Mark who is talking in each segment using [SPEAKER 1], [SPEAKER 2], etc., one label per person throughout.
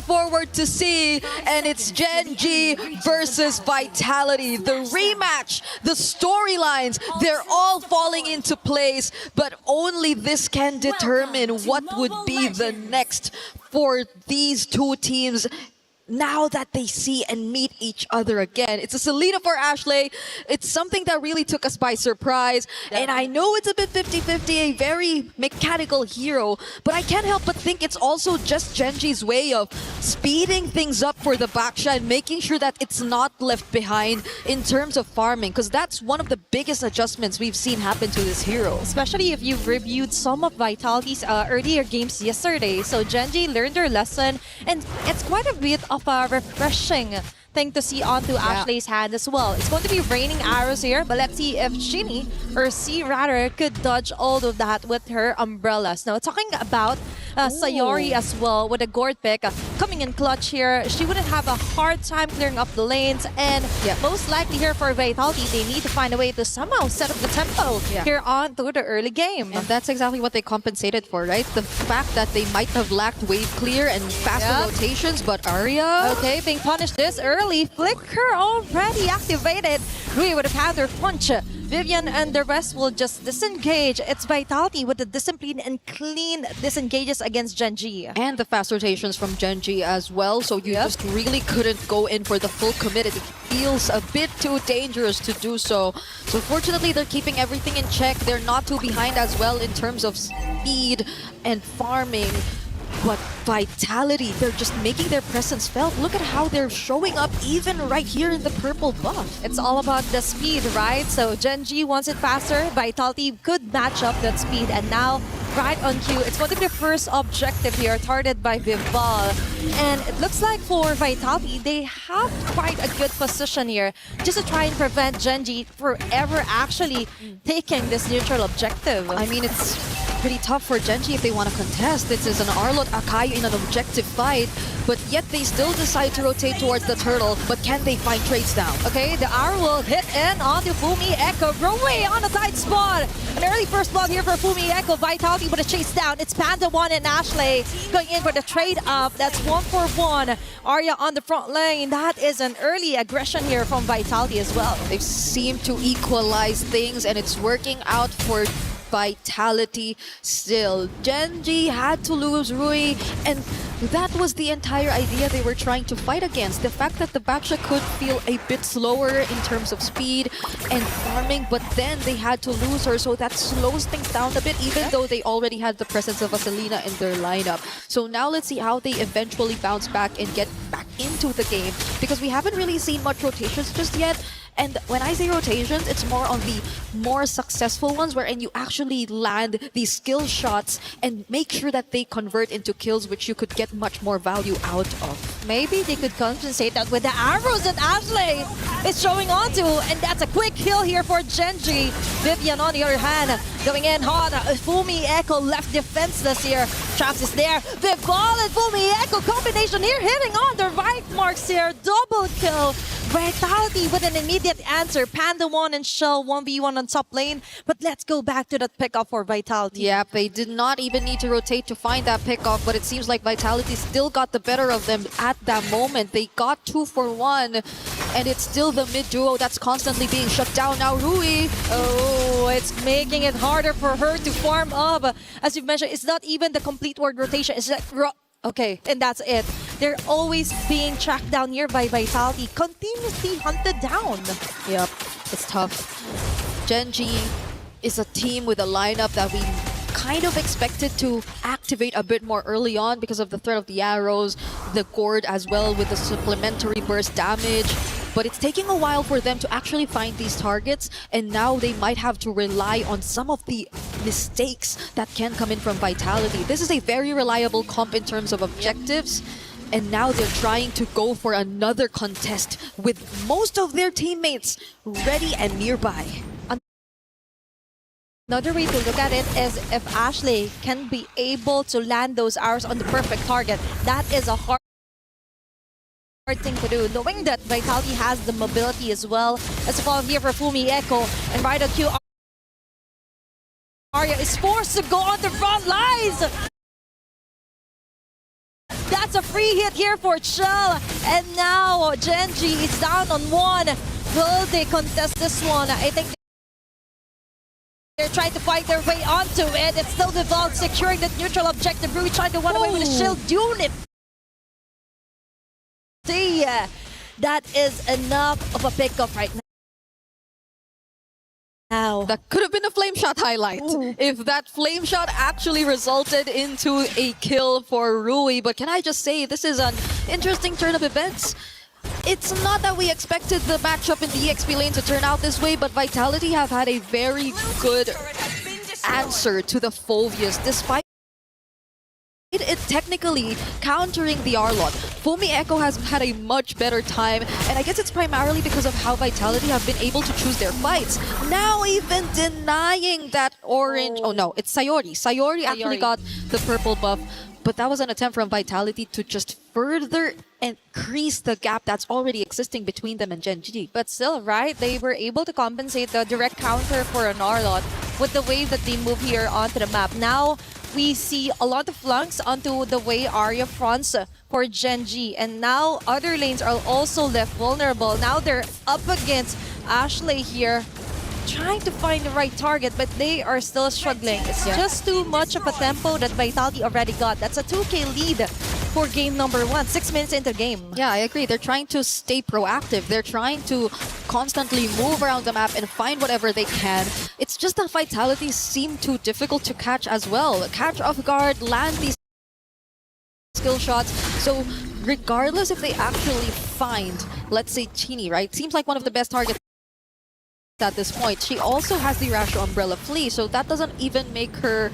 [SPEAKER 1] forward to see, and it's Gen.G versus Vitality. The rematch, the storylines, they're all falling into place, but only this can determine what would be the next for these two teams now that they see and meet each other again. It's a Selena for Ashley. It's something that really took us by surprise. And I know it's a bit 50-50, a very mechanical hero, but I can't help but think it's also just Gen.G's way of speeding things up for the Baksha and making sure that it's not left behind in terms of farming, because that's one of the biggest adjustments we've seen happen to this hero.
[SPEAKER 2] Especially if you've reviewed some of Vitality's earlier games yesterday. So Gen.G learned their lesson, and it's quite a bit of a refreshing thing to see onto Ashley's hand as well. It's going to be raining arrows here, but let's see if Shinny, or C rather, could dodge all of that with her umbrellas. Now, talking about Sayori as well with a gourd pick coming in clutch here, she wouldn't have a hard time clearing up the lanes, and most likely here for Vitality, they need to find a way to somehow set up the tempo here on through the early game.
[SPEAKER 1] And that's exactly what they compensated for, right? The fact that they might have lacked wave clear and faster rotations, but Arya...
[SPEAKER 2] Okay, being punished this early. Flicker already activated. Rui with a counter punch. Vivian and the rest will just disengage. It's Vitality with the discipline and clean disengages against Gen.G.
[SPEAKER 1] And the fast rotations from Gen.G as well, so you just really couldn't go in for the full commit. It feels a bit too dangerous to do so. So fortunately, they're keeping everything in check. They're not too behind as well in terms of speed and farming. But Vitality, they're just making their presence felt. Look at how they're showing up even right here in the purple buff.
[SPEAKER 2] It's all about the speed, right? So Gen.G wants it faster. Vitality could match up that speed. And now, right on cue, it's going to be the first objective here, targeted by Vival. And it looks like for Vitality, they have quite a good position here just to try and prevent Gen.G from ever actually taking this neutral objective.
[SPEAKER 1] I mean, it's pretty tough for Gen.G if they want to contest. This is an Arlot Akai in an objective fight, but yet they still decide to rotate towards the turtle. But can they find trades down?
[SPEAKER 2] Okay, the arrow will hit in onto Fumi Echo. Rui on the side spot. An early first blood here for Fumi Echo. Vitality with a chase down. It's Panda 1 and Ashley going in for the trade up. That's 1-for-1. Arya on the front lane. That is an early aggression here from Vitality as well.
[SPEAKER 1] They seem to equalize things, and it's working out for Vitality still. Gen.G had to lose Rui, and that was the entire idea they were trying to fight against. The fact that the Baksha could feel a bit slower in terms of speed and farming, but then they had to lose her, so that slows things down a bit, even though they already had the presence of a Selena in their lineup. So now let's see how they eventually bounce back and get back into the game, because we haven't really seen much rotations just yet. And when I say rotations, it's more on the more successful ones, wherein you actually land these skill shots and make sure that they convert into kills, which you could get much more value out of.
[SPEAKER 2] Maybe they could compensate that with the arrows that Ashley is showing onto, and that's a quick kill here for Gen.G. Vivian on the other hand, going in hard. Fumi Echo left defenseless here. Traps is there. Vival and Fumi Echo combination here, hitting on the right marks here. Double kill. Vitality with an immediate answer. Panda 1 and Shell 1v1 on top lane. But let's go back to that pickup for Vitality.
[SPEAKER 1] Yep, they did not even need to rotate to find that pickoff, but it seems like Vitality still got the better of them at that moment. They got 2-for-1, and it's still the mid duo that's constantly being shut down. Now Rui.
[SPEAKER 2] Oh, it's making it harder for her to farm up. As you've mentioned, it's not even the complete word rotation. It's like, okay, and that's it. They're always being tracked down here by Vitality, continuously hunted down.
[SPEAKER 1] Yep, it's tough. Gen.G is a team with a lineup that we kind of expected to activate a bit more early on because of the threat of the arrows, the gourd as well with the supplementary burst damage. But it's taking a while for them to actually find these targets, and now they might have to rely on some of the mistakes that can come in from Vitality. This is a very reliable comp in terms of objectives, and now they're trying to go for another contest with most of their teammates ready and nearby.
[SPEAKER 2] Another way to look at it is if Ashley can be able to land those arrows on the perfect target. That is a hard thing to do, knowing that Vitality has the mobility as well. As well here for Fumi Echo, and right on cue, Arya is forced to go on the front lines. That's a free hit here for Chell. And now Gen.G is down on one. Will they contest this one? I think they're trying to fight their way onto it. It's still Vival securing the neutral objective. Rui trying to run away with a shield unit. See, that is enough of a pickup right now.
[SPEAKER 1] That could have been a flame shot highlight if that flame shot actually resulted into a kill for Rui. But can I just say, this is an interesting turn of events. It's not that we expected the matchup in the EXP lane to turn out this way, but Vitality have had a very good answer to the Phoveus, despite it technically countering the Arlot. Fumi Echo has had a much better time, and I guess it's primarily because of how Vitality have been able to choose their fights. Now even denying that orange... Oh no, it's Sayori. Sayori actually got the purple buff, but that was an attempt from Vitality to just further increase the gap that's already existing between them and Gen.G.
[SPEAKER 2] But still, right, they were able to compensate the direct counter for an Arlot with the wave that they move here onto the map. Now, we see a lot of flanks onto the way Arya fronts for Gen.G. And now other lanes are also left vulnerable. Now they're up against Ashley here, trying to find the right target, but they are still struggling. It's just too much of a tempo that Vitality already got. That's a 2K lead for game number 1, 6 minutes into the game.
[SPEAKER 1] Yeah, I agree. They're trying to stay proactive. They're trying to constantly move around the map and find whatever they can. It's just that Vitality seem too difficult to catch as well. Catch off guard, land these skill shots. So regardless if they actually find, let's say, Chini, right? Seems like one of the best targets at this point. She also has the Rasho Umbrella Flea, so that doesn't even make her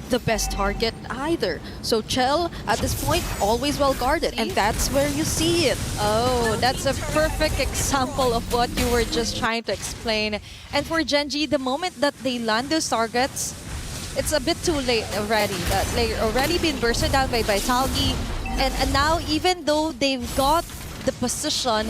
[SPEAKER 1] the best target either. So Chell, at this point, always well guarded, and that's where you see it.
[SPEAKER 2] Oh, that's a perfect example of what you were just trying to explain. And for Gen.G, the moment that they land those targets, it's a bit too late already. They've already been bursted down by Vitality, and now even though they've got the position,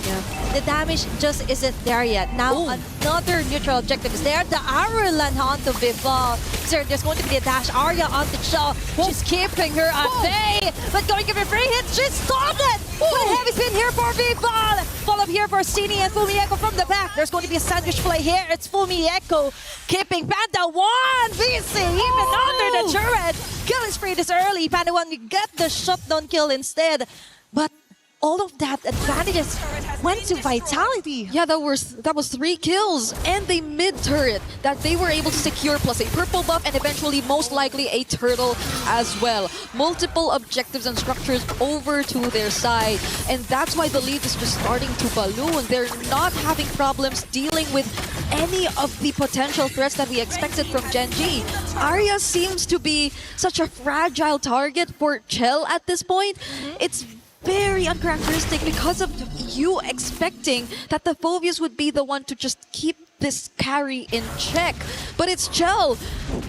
[SPEAKER 2] the damage just isn't there yet. Now another neutral objective is there. The arrow land onto Vival. So there's going to be a dash. Arya onto Chell. She's keeping her at bay, but going to give her free hit. She's stopped it. But heavy spin here for Vival. Follow up here for Cini and Fumi Echo from the back. There's going to be a sandwich play here. It's Fumi Echo keeping Panda 1 VC even under the turret. Killing spree this early. Panda 1, we get the shutdown kill instead. But all of that advantages went to Vitality.
[SPEAKER 1] Yeah, that was 3 kills and the mid turret that they were able to secure, plus a purple buff and eventually most likely a turtle as well. Multiple objectives and structures over to their side, and that's why the lead is just starting to balloon. They're not having problems dealing with any of the potential threats that we expected from Gen.G. Arya seems to be such a fragile target for Chell at this point. It's very uncharacteristic because of you expecting that the Phoveus would be the one to just keep this carry in check. But it's Chell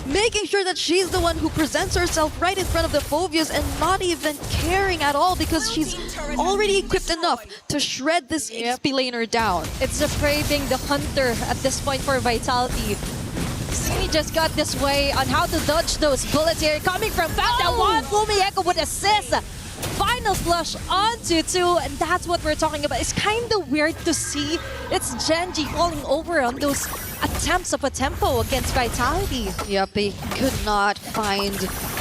[SPEAKER 1] making sure that she's the one who presents herself right in front of the Phoveus and not even caring at all because she's already equipped enough to shred this XP laner down.
[SPEAKER 2] It's the prey being the hunter at this point for Vitality. He just got this way on how to dodge those bullets here. Coming from Panda 1, Fumi Echo would assist. Final flush onto 2, and that's what we're talking about. It's kind of weird to see it's Gen.G falling over on those attempts of a tempo against Vitality.
[SPEAKER 1] Yep, they could not find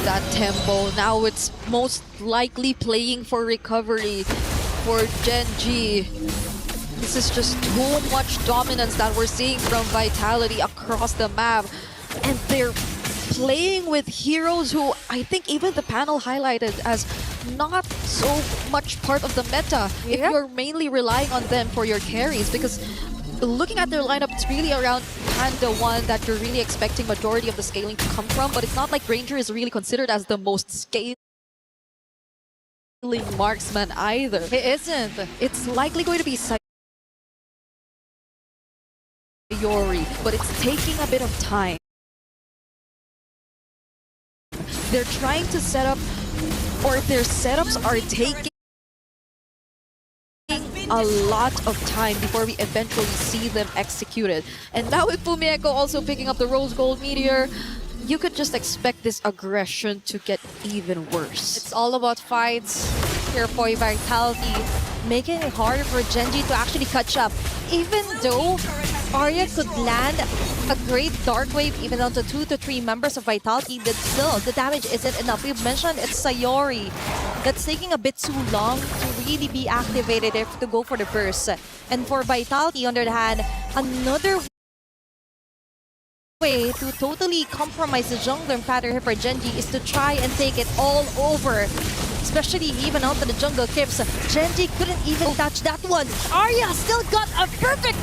[SPEAKER 1] that tempo. Now it's most likely playing for recovery for Gen.G. This is just too much dominance that we're seeing from Vitality across the map. And they're playing with heroes who I think even the panel highlighted as not so much part of the meta if you're mainly relying on them for your carries, because looking at their lineup, it's really around Panda 1 that you're really expecting majority of the scaling to come from, but it's not like Ranger is really considered as the most scaling marksman either.
[SPEAKER 2] It isn't.
[SPEAKER 1] It's likely going to be Sayori, but it's taking a bit of time. They're trying to set up, or their setups are taking a lot of time before we eventually see them executed. And now with Fumi Echo also picking up the Rose Gold Meteor, you could just expect this aggression to get even worse.
[SPEAKER 2] It's all about fights. here for Vitality, making it harder for Gen.G to actually catch up. Even though Arya could land a great Dark Wave even down to 2 to 3 members of Vitality, but still, the damage isn't enough. We've mentioned it's Sayori that's taking a bit too long to really be activated if to go for the burst. And for Vitality, on the other hand, another way to totally compromise the jungler pattern here for Gen.G is to try and take it all over. Especially even out to the jungle clips. Gen.G couldn't even touch that one. Arya still got a perfect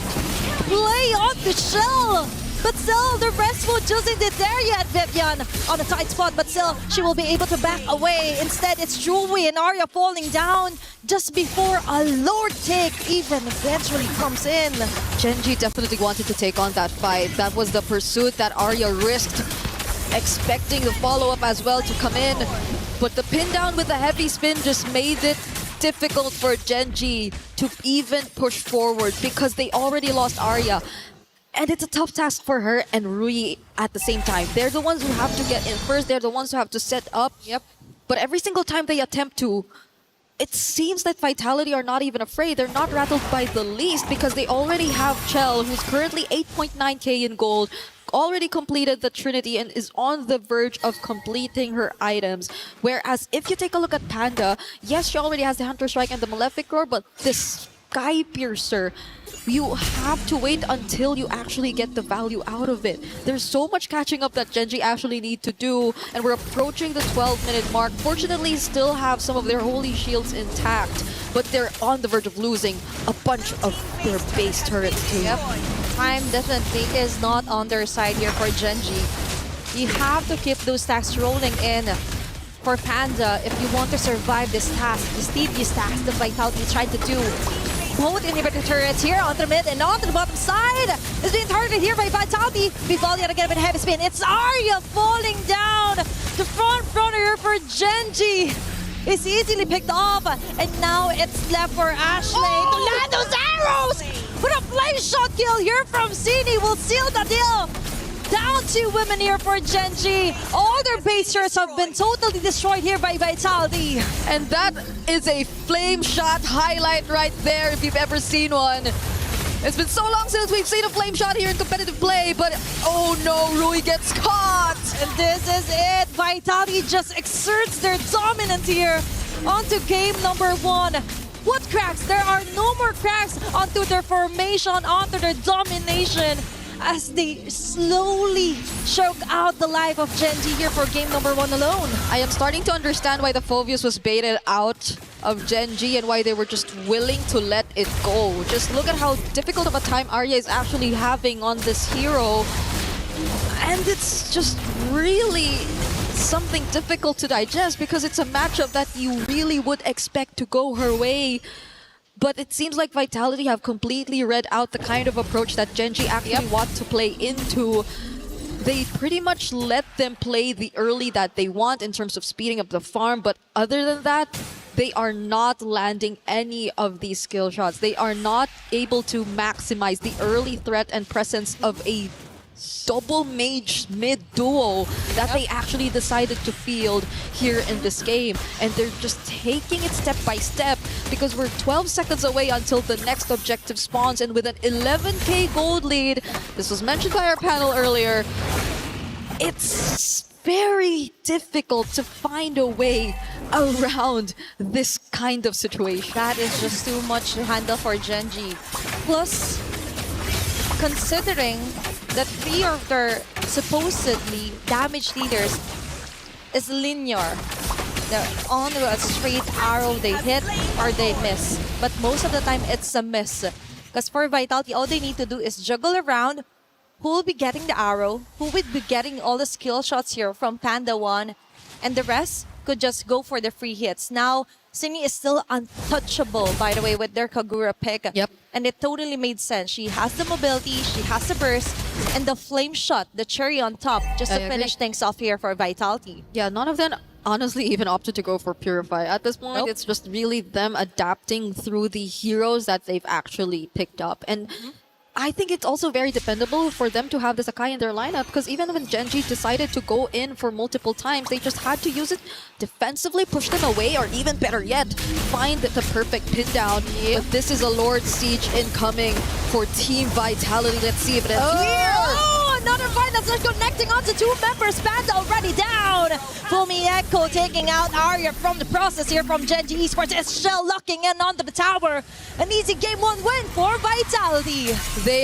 [SPEAKER 2] play on the shell. But still, the rest will just isn't there yet, Vivian. On a tight spot, but still, she will be able to back away. Instead, it's Jewelry and Arya falling down just before a Lord take even eventually comes in.
[SPEAKER 1] Gen.G definitely wanted to take on that fight. That was the pursuit that Arya risked, expecting the follow-up as well to come in. But the pin down with the heavy spin just made it difficult for Gen.G to even push forward because they already lost Arya. And it's a tough task for her and Rui at the same time. They're the ones who have to get in first. They're the ones who have to set up.
[SPEAKER 2] Yep.
[SPEAKER 1] But every single time they attempt to, it seems that Vitality are not even afraid. They're not rattled by the least because they already have Chell, who's currently 8.9k in gold, already completed the Trinity and is on the verge of completing her items. Whereas if you take a look at Panda, yes, she already has the Hunter Strike and the Malefic Roar, but this Sky Piercer, you have to wait until you actually get the value out of it. There's so much catching up that Gen.G actually need to do, and we're approaching the 12-minute mark. Fortunately, still have some of their holy shields intact, but they're on the verge of losing a bunch of their base turrets too.
[SPEAKER 2] Yep. Time definitely is not on their side here for Gen.G. You have to keep those stacks rolling in for Panda if you want to survive this task, this tedious task that Vitality tried to do. Both inhibitor turrets here on the mid and on the bottom side is being targeted here by Vitality. Befall yet again with heavy spin. It's Arya falling down. The front runner for Gen.G is easily picked off, and now it's left for Ashley to land those arrows. But a flame shot kill here from Cini will seal the deal. Down 2 women here for Gen.G. All their base turrets have been totally destroyed here by Vitality.
[SPEAKER 1] And that is a flame shot highlight right there if you've ever seen one. It's been so long since we've seen a flame shot here in competitive play, but oh no, Rui gets caught.
[SPEAKER 2] And this is it. Vitality just exerts their dominance here onto game number 1. What cracks? There are no more cracks onto their formation, onto their domination, as they slowly choke out the life of Gen.G here for game number 1 alone.
[SPEAKER 1] I am starting to understand why the Phoveus was baited out of Gen.G and why they were just willing to let it go. Just look at how difficult of a time Arya is actually having on this hero. And it's just really something difficult to digest because it's a matchup that you really would expect to go her way. But it seems like Vitality have completely read out the kind of approach that Gen.G actually want to play into. They pretty much let them play the early that they want in terms of speeding up the farm, but other than that, they are not landing any of these skill shots. They are not able to maximize the early threat and presence of a double mage mid duo that they actually decided to field here in this game, and they're just taking it step by step because we're 12 seconds away until the next objective spawns, and with an 11k gold lead, this was mentioned by our panel earlier, it's very difficult to find a way around this kind of situation.
[SPEAKER 2] That is just too much to handle for Gen.G. Plus, considering that 3 of their supposedly damage leaders is linear. They're on a straight arrow, they hit or they miss. But most of the time, it's a miss. Because for Vitality, all they need to do is juggle around who will be getting the arrow, who will be getting all the skill shots here from Panda 1, and the rest could just go for the free hits. Now, Cini is still untouchable, by the way, with their Kagura pick.
[SPEAKER 1] Yep.
[SPEAKER 2] And it totally made sense. She has the mobility, she has the burst, and the flame shot, the cherry on top, just to finish things off here for Vitality.
[SPEAKER 1] Yeah, none of them honestly even opted to go for Purify. At this point,
[SPEAKER 2] Nope.
[SPEAKER 1] it's just really them adapting through the heroes that they've actually picked up. And I think it's also very dependable for them to have the Sakai in their lineup, because even when Gen.G decided to go in for multiple times, they just had to use it defensively, push them away, or even better yet, find the perfect pin down. But this is a Lord Siege incoming for Team Vitality. Let's see if it ends here.
[SPEAKER 2] Oh, another fight that's not connecting onto two members. Panda already down. Fumi Echo taking out Arya from the process here from Gen.G Esports. It's Shell locking in onto the tower. An easy game 1 win for Vitality.
[SPEAKER 1] They